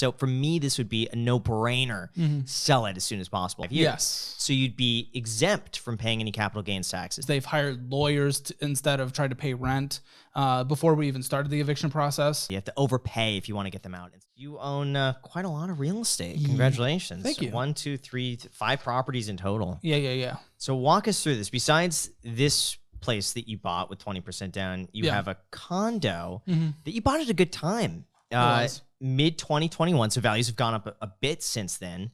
So for me, this would be a no-brainer. Sell it as soon as possible. Yes. So you'd be exempt from paying any capital gains taxes. They've hired lawyers instead of trying to pay rent before we even started the eviction process. You have to overpay if you want to get them out. You own quite a lot of real estate. Congratulations. Thank you. 1, 2, 3, 5 properties in total. Yeah. So walk us through this. Besides this place that you bought with 20% down, you have a condo that you bought at a good time. Mid 2021. So values have gone up a bit since then.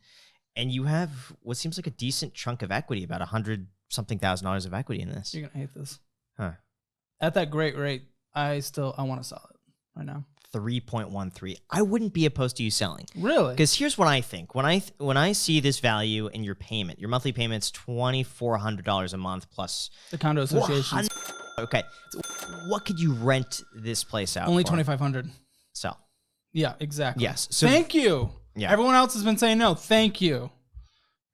And you have what seems like a decent chunk of equity, about $100-something thousand of equity in this. You're going to hate this. Huh. At that great rate, I want to sell it right now. 3.13. I wouldn't be opposed to you selling. Really? Because here's what I think. When I see this value in your payment, your monthly payment's $2,400 a month plus the condo association. Okay. So what could you rent this place out Only for? $2,500. Sell. Yeah, exactly. Yes. So thank you. Yeah. Everyone else has been saying no. Thank you.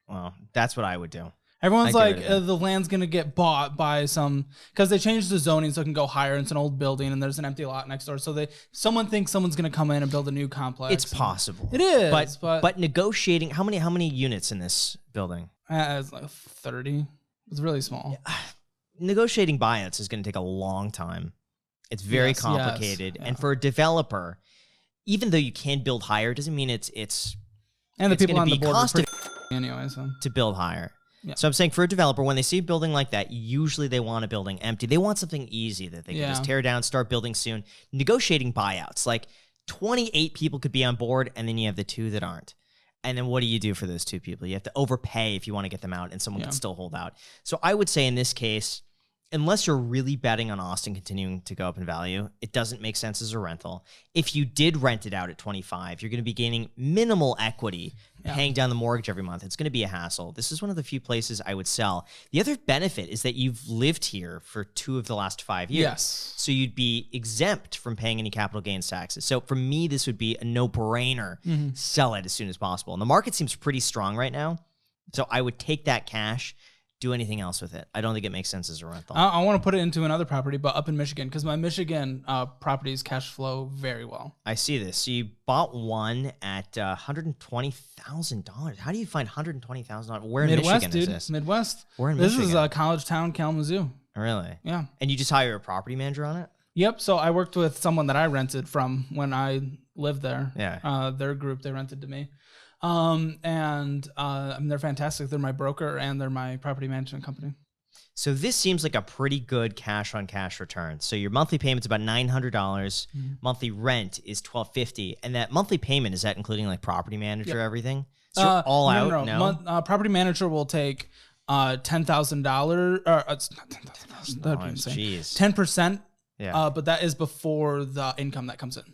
Well, that's what I would do. Everyone's like, the land's going to get bought by some, because they changed the zoning so it can go higher. It's an old building and there's an empty lot next door. So someone thinks someone's going to come in and build a new complex. It's possible. It is. But negotiating, how many units in this building? It's like 30. It's really small. Yeah. Negotiating buyouts is going to take a long time. It's very complicated. Yeah. And for a developer, even though you can build higher, doesn't mean it's and the people on the board are costed anyway, so to build higher. Yeah. So I'm saying for a developer, when they see a building like that, usually they want a building empty. They want something easy that they can just tear down, start building soon. Negotiating buyouts, like 28 people could be on board, and then you have the 2 that aren't. And then what do you do for those 2 people? You have to overpay if you want to get them out, and someone can still hold out. So I would say in this case, unless you're really betting on Austin continuing to go up in value, it doesn't make sense as a rental. If you did rent it out at 25, you're going to be gaining minimal equity, paying down the mortgage every month. It's going to be a hassle. This is one of the few places I would sell. The other benefit is that you've lived here for 2 of the last 5 years. Yes. So you'd be exempt from paying any capital gains taxes. So for me, this would be a no-brainer. Sell it as soon as possible. And the market seems pretty strong right now. So I would take that cash, do anything else with it. I don't think it makes sense as a rental. I want to put it into another property, but up in Michigan, because my Michigan properties cash flow very well. I see this. So you bought one at $120,000. How do you find $120,000? Where in Midwest, Michigan is this? Midwest. Where in Michigan? Michigan? This is college town, Kalamazoo. Really? Yeah. And you just hire a property manager on it? Yep. So I worked with someone that I rented from when I lived there. Yeah. Their group, they rented to me. They're fantastic. They're my broker and they're my property management company. So this seems like a pretty good cash on cash return. So your monthly payment's about $900. Monthly rent is $1,250. And that monthly payment, is that including like property manager, everything? So you're all out? No? Property manager will take $10,000. It's not $10,000. That'd be insane. 10%. Yeah. But that is before the income that comes in.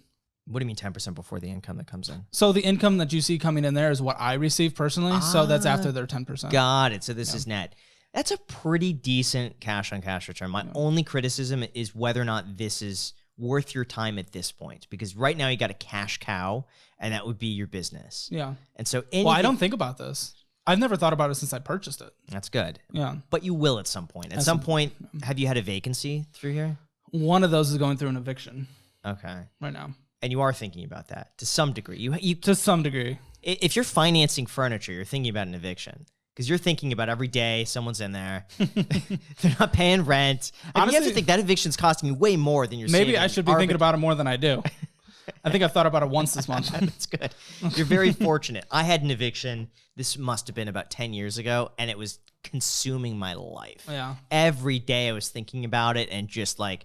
What do you mean 10% before the income that comes in? So the income that you see coming in there is what I receive personally. So that's after their 10%. Got it. So this is net. That's a pretty decent cash on cash return. My only criticism is whether or not this is worth your time at this point, because right now you got a cash cow and that would be your business. Yeah. And so I don't think about this. I've never thought about it since I purchased it. That's good. Yeah. But you will at some point. At some point, have you had a vacancy through here? One of those is going through an eviction. Okay. Right now. And you are thinking about that to some degree. You to some degree. If you're financing furniture, you're thinking about an eviction because you're thinking about every day someone's in there. They're not paying rent. Honestly, you have to think that eviction's costing you way more than you're saving. Maybe I should be thinking about it more than I do. I think I've thought about it once this month. That's good. You're very fortunate. I had an eviction. This must have been about 10 years ago, and it was consuming my life. Yeah. Every day I was thinking about it and just like...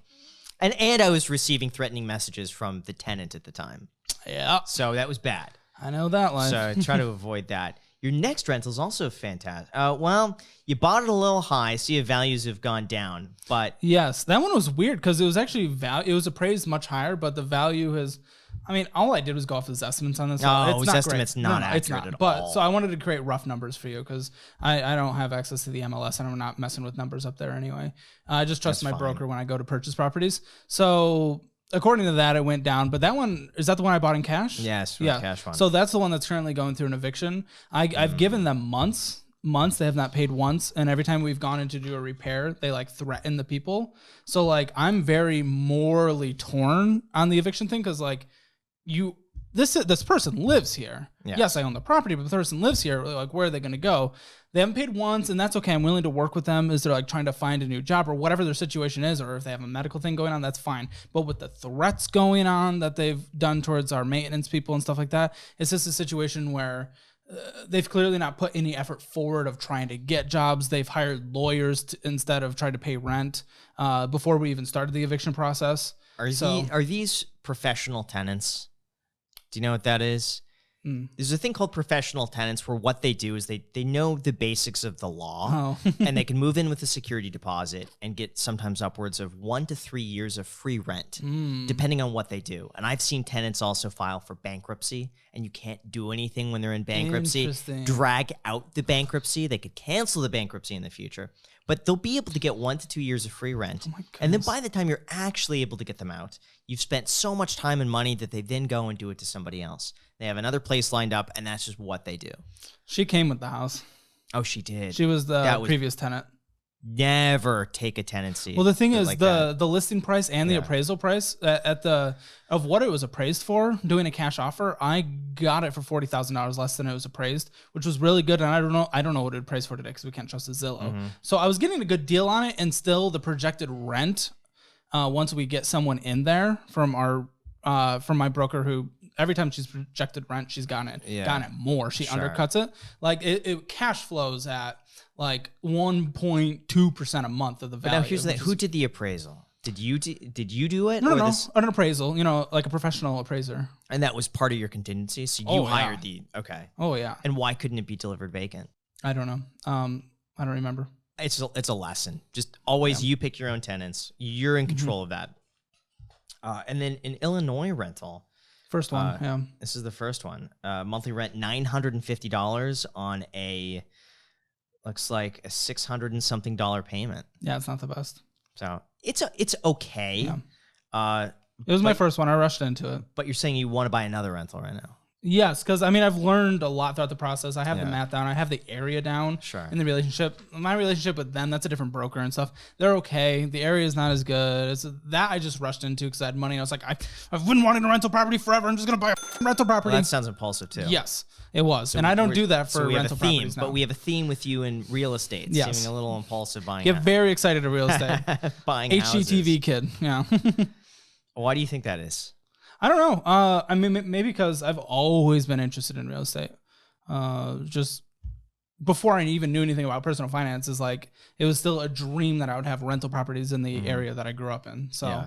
And I was receiving threatening messages from the tenant at the time. Yeah. So that was bad. I know that life. So I try to avoid that. Your next rental is also fantastic. Well, you bought it a little high, so your values have gone down. But yes, that one was weird because it was actually it was appraised much higher, but the value has. I mean, all I did was go off his estimates on this. Oh, his estimate's not accurate at all. So I wanted to create rough numbers for you because I don't have access to the MLS and I'm not messing with numbers up there anyway. I just trust my broker when I go to purchase properties. So according to that, it went down. But that one, is that the one I bought in cash? Yes, cash one. So that's the one that's currently going through an eviction. I've given them months. They have not paid once, and every time we've gone in to do a repair, they like threaten the people. So like I'm very morally torn on the eviction thing because like this person lives here. Yeah. Yes, I own the property, but the person lives here. Like, where are they going to go? They haven't paid once, and that's okay. I'm willing to work with them as they're like trying to find a new job or whatever their situation is, or if they have a medical thing going on, that's fine. But with the threats going on that they've done towards our maintenance people and stuff like that, it's just a situation where they've clearly not put any effort forward of trying to get jobs. They've hired lawyers instead of trying to pay rent before we even started the eviction process. Are these professional tenants? Do you know what that is? There's a thing called professional tenants where what they do is they know the basics of the law and they can move in with a security deposit and get sometimes upwards of 1 to 3 years of free rent, depending on what they do. And I've seen tenants also file for bankruptcy, and you can't do anything when they're in bankruptcy. Drag out the bankruptcy. They could cancel the bankruptcy in the future, but they'll be able to get 1 to 2 years of free rent. And then by the time you're actually able to get them out, you've spent so much time and money that they then go and do it to somebody else. They have another place lined up, and that's just what they do. She came with the house. Oh, she did. She was the previous tenant. Never take a tenancy. Well, the thing is, like the listing price and the appraisal price of what it was appraised for, doing a cash offer, I got it for $40,000 less than it was appraised, which was really good. And I don't know what it appraised for today because we can't trust the Zillow. So I was getting a good deal on it, and still the projected rent, once we get someone in there from my broker who. Every time she's projected rent, she's gotten it more. She undercuts it. Like it cash flows at like 1.2% a month of the value. But now here's the thing. Who did the appraisal? Did you do it? No, an appraisal. Like a professional appraiser. And that was part of your contingency. So you hired okay. Oh yeah. And why couldn't it be delivered vacant? I don't know. I don't remember. It's a lesson. Just always you pick your own tenants. You're in control of that. And then in Illinois rental. First one, This is the first one. Monthly rent $950 on looks like a $600 and something payment. Yeah, it's not the best. So it's okay. Yeah. It was my first one. I rushed into it. But you're saying you want to buy another rental right now? Yes, because I've learned a lot throughout the process. I have the math down. I have the area down. Sure. In the relationship, my relationship with them, that's a different broker and stuff. They're okay. The area is not as good. It's that I just rushed into because I had money. And I was like, I've been wanting a rental property forever. I'm just gonna buy a rental property. Well, that sounds impulsive too. Yes, it was, so and I don't do that for rental properties now. But we have a theme with you in real estate. Yes. Seeming a little impulsive buying. Get very excited at real estate. Buying HGTV kid. Yeah. Why do you think that is? I don't know. Maybe because I've always been interested in real estate. Just before I even knew anything about personal finance, is like it was still a dream that I would have rental properties in the area that I grew up in. So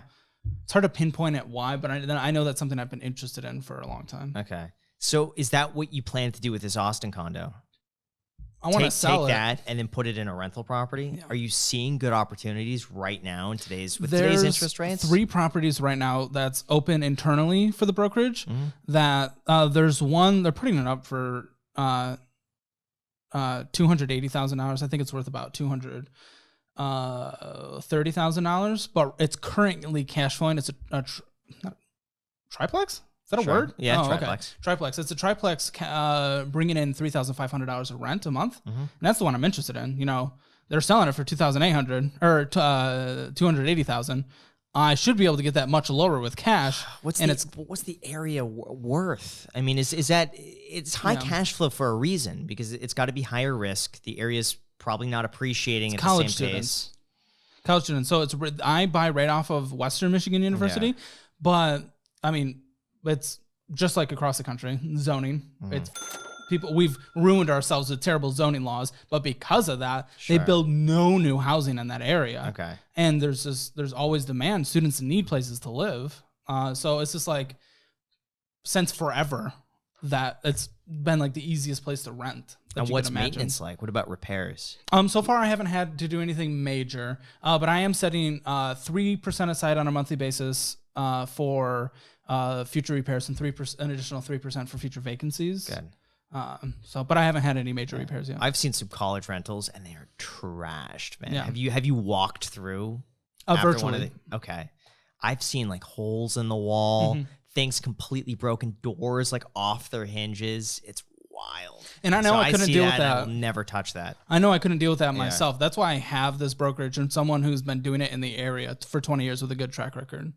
it's hard to pinpoint it why, but I know that's something I've been interested in for a long time. Okay. So is that what you plan to do with this Austin condo? I want to sell take that and then put it in a rental property. Yeah. Are you seeing good opportunities right now with today's interest rates? 3 properties right now that's open internally for the brokerage. That there's one they're putting it up for $280,000. I think it's worth about $230,000, but it's currently cash flowing. It's a triplex. Is that a word? Yeah, triplex. Okay. Triplex. It's a triplex bringing in $3,500 of rent a month. And that's the one I'm interested in. They're selling it for $2,800 or $280,000. I should be able to get that much lower with cash. What's the area worth? I mean, is that it's high cash flow for a reason because it's got to be higher risk. The area's probably not appreciating at the same pace. College students. So I buy right off of Western Michigan University, but I mean. It's just like across the country, zoning. It's we've ruined ourselves with terrible zoning laws, but because of that, they build no new housing in that area. Okay. And there's always demand. Students need places to live. So it's just like since forever that it's been like the easiest place to rent. And what's maintenance like? What about repairs? So far I haven't had to do anything major, but I am setting 3% aside on a monthly basis for future repairs and an additional 3% for future vacancies. Good. But I haven't had any major repairs yet. I've seen some college rentals and they are trashed, man. Yeah. Have you walked through? Virtually. Okay. I've seen like holes in the wall, things completely broken, doors like off their hinges. It's wild. And I know I couldn't deal with that. I will never touch that. I know I couldn't deal with that myself. That's why I have this brokerage and someone who's been doing it in the area for 20 years with a good track record.